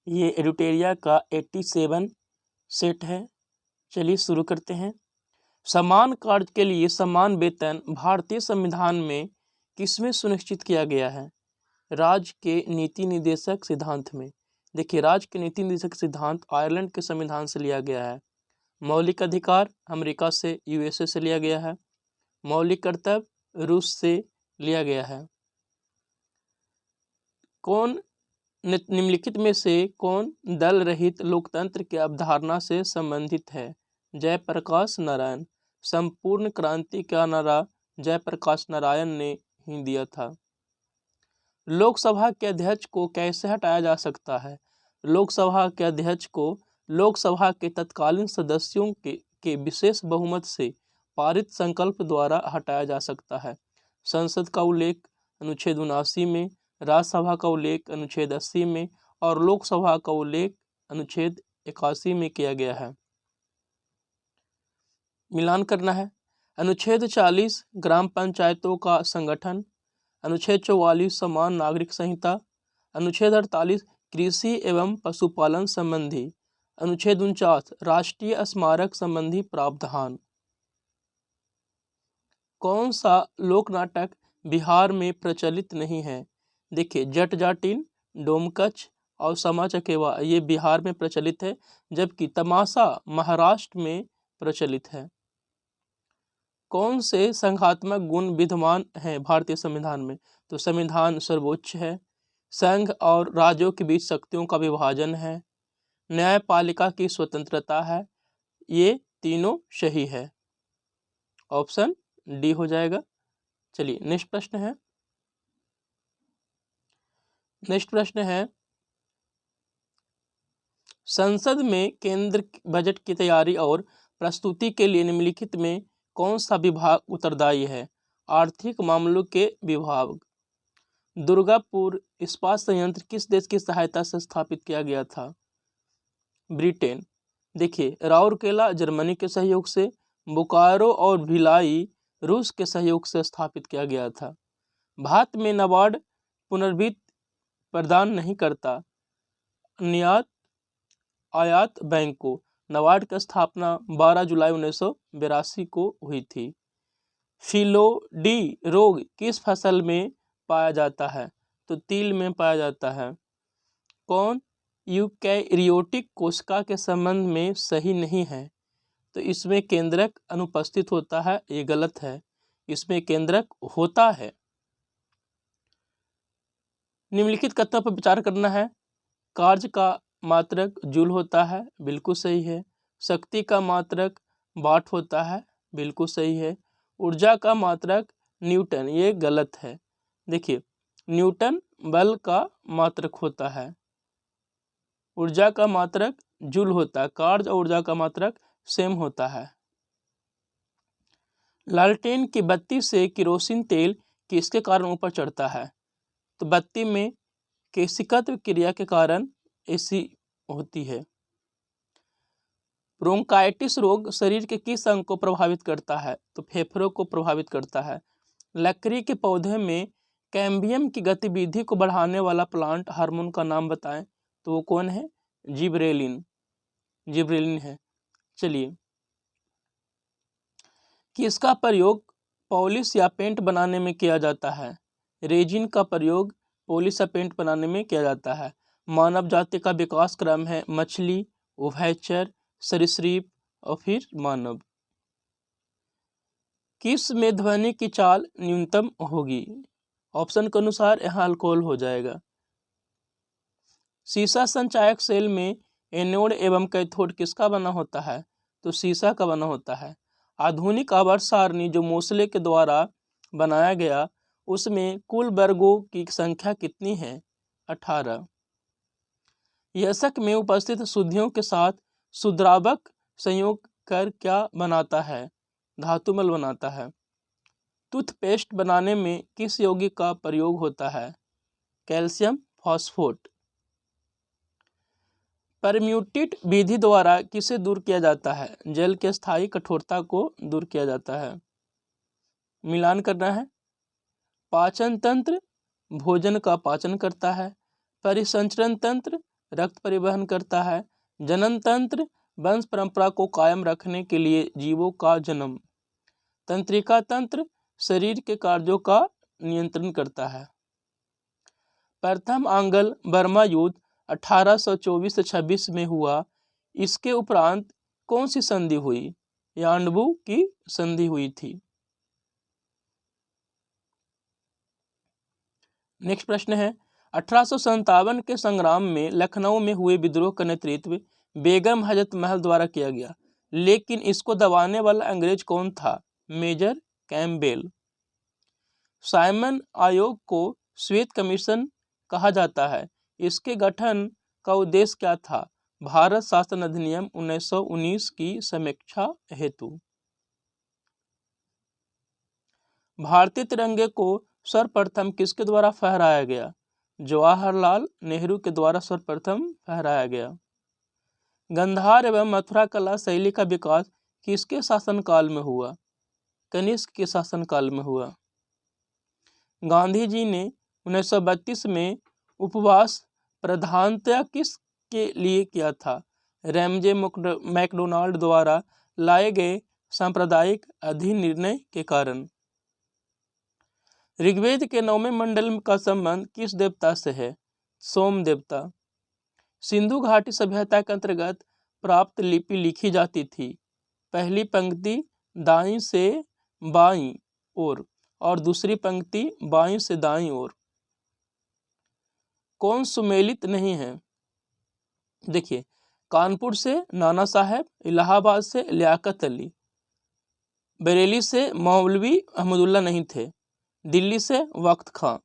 ये एडिटेरिया का 87 सेट है। चलिए शुरू करते हैं। समान कार्य के लिए समान वेतन भारतीय संविधान में किसमें सुनिश्चित किया गया है? राज्य के नीति निर्देशक सिद्धांत में। देखिए, राज्य के नीति निर्देशक सिद्धांत आयरलैंड के संविधान से लिया गया है। मौलिक अधिकार अमेरिका से यूएसए से लिया गया है। मौलिक कर्तव्य रूस से लिया गया है। कौन निम्नलिखित में से कौन दल रहित लोकतंत्र की अवधारणा से संबंधित है? जयप्रकाश नारायण। संपूर्ण क्रांति का नारा जयप्रकाश नारायण ने ही दिया था। लोकसभा के अध्यक्ष को कैसे हटाया जा सकता है? लोकसभा के अध्यक्ष को लोकसभा के तत्कालीन सदस्यों के विशेष बहुमत से पारित संकल्प द्वारा हटाया जा सकता है। संसद का उल्लेख अनुच्छेद 79 में, राज्यसभा का उल्लेख अनुच्छेद 80 में और लोकसभा का उल्लेख अनुच्छेद 81 में किया गया है। मिलान करना है। अनुच्छेद 40 ग्राम पंचायतों का संगठन, अनुच्छेद 44 समान नागरिक संहिता, अनुच्छेद 48 कृषि एवं पशुपालन संबंधी, अनुच्छेद 49 राष्ट्रीय स्मारक संबंधी प्रावधान। कौन सा लोक नाटक बिहार में प्रचलित नहीं है? देखिए, जट जाटिन, डोमकच और समा चकेवा ये बिहार में प्रचलित है, जबकि तमाशा महाराष्ट्र में प्रचलित है। कौन से संघात्मक गुण विद्यमान हैं भारतीय संविधान में? तो संविधान सर्वोच्च है, संघ और राज्यों के बीच शक्तियों का विभाजन है, न्यायपालिका की स्वतंत्रता है। ये तीनों सही है। ऑप्शन डी हो जाएगा। चलिए नेक्स्ट प्रश्न है। संसद में केंद्र बजट की तैयारी और प्रस्तुति के लिए निम्नलिखित में कौन सा विभाग उत्तरदायी है? आर्थिक मामलों के विभाग। दुर्गापुर इस्पात संयंत्र किस देश की सहायता से स्थापित किया गया था? ब्रिटेन। देखिए, राउरकेला जर्मनी के सहयोग से, बोकारो और भिलाई रूस के सहयोग से स्थापित किया गया था। भारत में नाबार्ड पुनर्वित्त प्रदान नहीं करता। निर्यात आयात बैंक को। नाबार्ड की स्थापना 12 जुलाई 1982 को हुई थी। फिलोडी रोग किस फसल में पाया जाता है? तो तिल में पाया जाता है। कौन यूकैरियोटिक कोशिका के संबंध में सही नहीं है? तो इसमें केंद्रक अनुपस्थित होता है, ये गलत है। इसमें केंद्रक होता है। निम्नलिखित कथनों पर विचार करना है। कार्य का मात्रक जूल होता है, बिल्कुल सही है। शक्ति का मात्रक वाट होता है, बिल्कुल सही है। ऊर्जा का मात्रक न्यूटन, ये गलत है। देखिए, न्यूटन बल का मात्रक होता है, ऊर्जा का मात्रक जूल होता है। कार्य और ऊर्जा का मात्रक सेम होता है। लालटेन की बत्ती से केरोसिन तेल किसके कारण ऊपर चढ़ता है? तो बत्ती में केशिकत्व क्रिया के कारण ऐसी होती है। ब्रोंकाइटिस रोग शरीर के किस अंग को प्रभावित करता है? तो फेफड़ों को प्रभावित करता है। लकड़ी के पौधे में कैम्बियम की गतिविधि को बढ़ाने वाला प्लांट हार्मोन का नाम बताएं। तो वो कौन है? जिब्रेलिन। जिब्रेलिन है। चलिए, किसका प्रयोग पॉलिश या पेंट बनाने में किया जाता है? रेजिन का प्रयोग पॉलिश या पेंट बनाने में किया जाता है। मानव जाति का विकास क्रम है मछली, उभयचर, सरीसृप और फिर मानव। किस में ध्वनि की चाल न्यूनतम होगी? ऑप्शन के अनुसार यहाँ अल्कोहल हो जाएगा। सीसा संचायक सेल में एनोड एवं कैथोड किसका बना होता है? तो सीसा का बना होता है। आधुनिक आवर्त सारणी जो मोसले के द्वारा बनाया गया, उसमें कुल वर्गों की संख्या कितनी है? 18। यशक में उपस्थित शुद्धियों के साथ शुद्रावक संयोग कर क्या बनाता है? धातुमल बनाता है। टूथपेस्ट बनाने में किस यौगिक का प्रयोग होता है? Calcium phosphate. परम्यूटेट विधि द्वारा किसे दूर किया जाता है? जल के स्थायी कठोरता को दूर किया जाता है। मिलान करना है। पाचन तंत्र भोजन का पाचन करता है। परिसंचरण तंत्र रक्त परिवहन करता है। जनन तंत्र वंश परंपरा को कायम रखने के लिए जीवों का जन्म। तंत्रिका तंत्र शरीर के कार्यों का नियंत्रण करता है। प्रथम आंग्ल बर्मा युद्ध 1824-26 में हुआ। इसके उपरांत कौन सी संधि हुई? यांडबू की संधि हुई थी। नेक्स्ट प्रश्न है, 1857 के संग्राम में लखनऊ में हुए विद्रोह का नेतृत्व बेगम हजरत महल द्वारा किया गया, लेकिन इसको दबाने वाला अंग्रेज कौन था? Major Campbell. साइमन आयोग को श्वेत कमीशन कहा जाता है। इसके गठन का उद्देश्य क्या था? भारत शासन अधिनियम 1919 की समीक्षा हेतु। भारतीय तिरंगे को सर्वप्रथम किसके द्वारा फहराया गया? जवाहरलाल नेहरू के द्वारा सर्वप्रथम फहराया गया। गंधार एवं मथुरा कला शैली का विकास किसके शासनकाल में हुआ? कनिष्क के शासनकाल में हुआ। गांधी जी ने 1932 में उपवास प्रधानतया किसके लिए किया था? रैमजे मैकडोनाल्ड द्वारा लाए गए सांप्रदायिक अधिनिर्णय के कारण। ऋग्वेद के 9वें मंडल का संबंध किस देवता से है? सोम देवता। सिंधु घाटी सभ्यता के अंतर्गत प्राप्त लिपि लिखी जाती थी। पहली पंक्ति दाईं से बाईं ओर और दूसरी पंक्ति बाईं से दाईं ओर। कौन सुमेलित नहीं है? देखिए, कानपुर से नाना साहब, इलाहाबाद से लियाकत अली, बरेली से मौलवी अहमदुल्ला नहीं थे, दिल्ली से वक्त खां।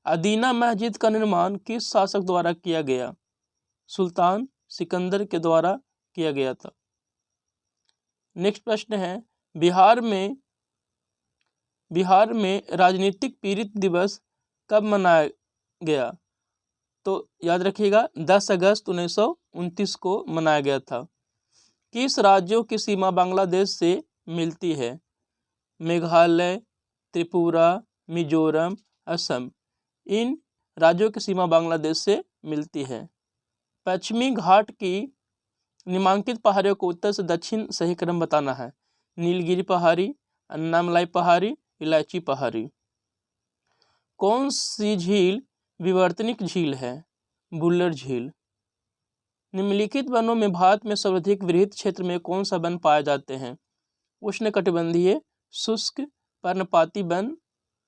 अदीना मस्जिद का निर्माण किस शासक द्वारा किया गया? सुल्तान सिकंदर के द्वारा किया गया था। नेक्स्ट प्रश्न है, बिहार में राजनीतिक पीड़ित दिवस कब मनाया गया? तो याद रखिएगा 10 अगस्त 1929 को मनाया गया था। किस राज्यों की सीमा बांग्लादेश से मिलती है? मेघालय, त्रिपुरा, मिजोरम, असम। इन राज्यों की सीमा बांग्लादेश से मिलती है। पश्चिमी घाट की निम्नांकित पहाड़ियों को उत्तर से दक्षिण सही क्रम बताना है। नीलगिरी पहाड़ी, अन्नामलाई पहाड़ी, इलायची पहाड़ी। कौन सी झील विवर्तनिक झील है? बुल्लर झील। निम्नलिखित वनों में भारत में सर्वाधिक वृहद क्षेत्र में कौन सा वन पाए जाते हैं? उष्णकटिबंधीय शुष्क पर्णपाती वन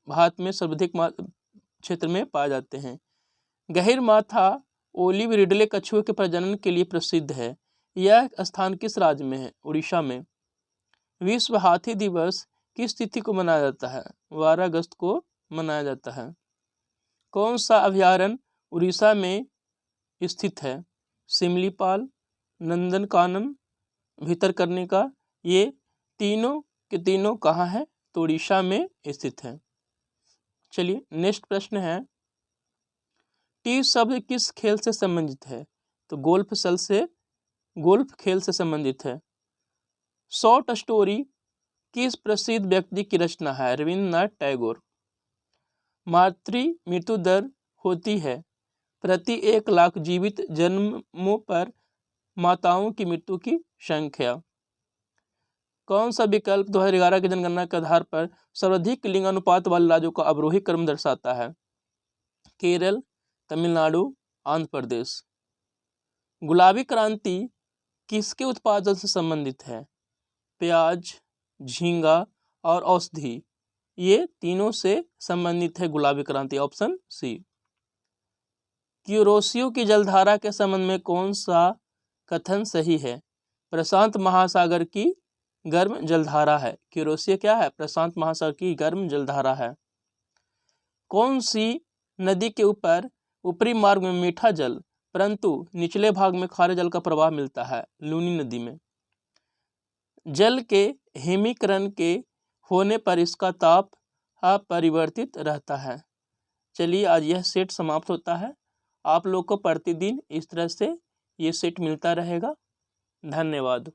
भारत में सर्वाधिक क्षेत्र में पाए जाते हैं। गहिरमाथा ओलिव रिडले कछुए के प्रजनन के लिए प्रसिद्ध है। यह स्थान किस राज्य में है? उड़ीसा में। विश्व हाथी दिवस किस तिथि को मनाया जाता है? 12 अगस्त को मनाया जाता है। कौन सा अभयारण्य उड़ीसा में स्थित है? सिमलीपाल, नंदनकानन, भितरकनिका। ये तीनों के तीनों कहाँ है? तो उड़ीसा में स्थित है। चलिए नेक्स्ट प्रश्न है, टी शब्द किस खेल से संबंधित है? तो गोल्फ खेल से संबंधित है। शॉर्ट स्टोरी किस प्रसिद्ध व्यक्ति की रचना है? रविंद्रनाथ टैगोर। मातृ मृत्यु दर होती है प्रति 1 लाख जीवित जन्मों पर माताओं की मृत्यु की संख्या। कौन सा विकल्प 2011 की जनगणना के आधार पर सर्वाधिक लिंग अनुपात वाले राज्यों का अवरोही क्रम दर्शाता है? केरल, तमिलनाडु, आंध्र प्रदेश। गुलाबी क्रांति किसके उत्पादन से संबंधित है? प्याज, झींगा और औषधि। ये तीनों से संबंधित है गुलाबी क्रांति, ऑप्शन सी। क्यूरोसियो की जलधारा के संबंध में कौन सा कथन सही है? प्रशांत महासागर की गर्म जलधारा है। क्यूरोसियो क्या है? प्रशांत महासागर की गर्म जलधारा है। कौन सी नदी के ऊपरी मार्ग में मीठा जल परंतु निचले भाग में खारे जल का प्रवाह मिलता है? लूनी नदी में। जल के हिमीकरण के होने पर इसका ताप अपरिवर्तित रहता है। चलिए आज यह सेट समाप्त होता है। आप लोग को प्रतिदिन इस तरह से ये सेट मिलता रहेगा। धन्यवाद।